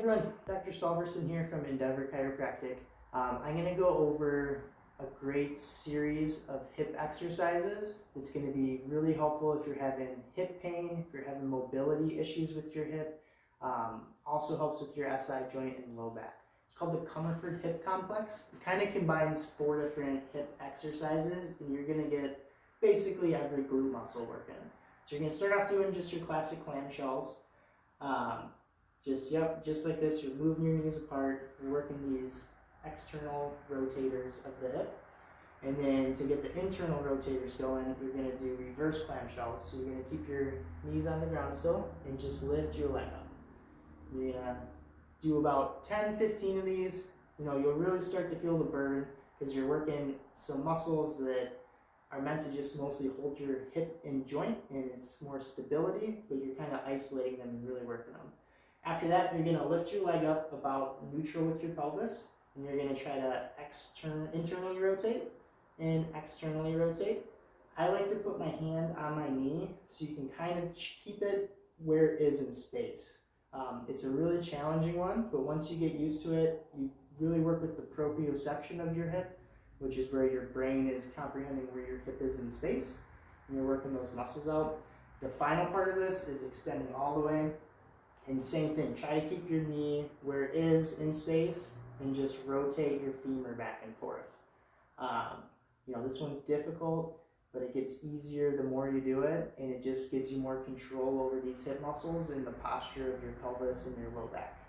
everyone, Dr. Salverson here from Endeavor Chiropractic. I'm going to go over a great series of hip exercises. It's going to be really helpful if you're having hip pain, if you're having mobility issues with your hip. Also helps with your SI joint and low back. It's called the Comerford Hip Complex. It kind of combines 4 different hip exercises, and you're going to get basically every glute muscle working. So you're going to start off doing just your classic clamshells. Just like this, you're moving your knees apart, you're working these external rotators of the hip. And then to get the internal rotators going, you're going to do reverse clamshells. So you're going to keep your knees on the ground still and just lift your leg up. You're going to do about 10-15 of these. You'll really start to feel the burn because you're working some muscles that are meant to just mostly hold your hip and joint, and it's more stability, but you're kind of isolating them and really working them. After that, you're going to lift your leg up about neutral with your pelvis, and you're going to try to internally rotate and externally rotate. I like to put my hand on my knee so you can kind of keep it where it is in space. It's a really challenging one, but once you get used to it, you really work with the proprioception of your hip, which is where your brain is comprehending where your hip is in space, and you're working those muscles out. The final part of this is extending all the way. And same thing, try to keep your knee where it is in space and just rotate your femur back and forth. This one's difficult, but it gets easier the more you do it, and it just gives you more control over these hip muscles and the posture of your pelvis and your low back.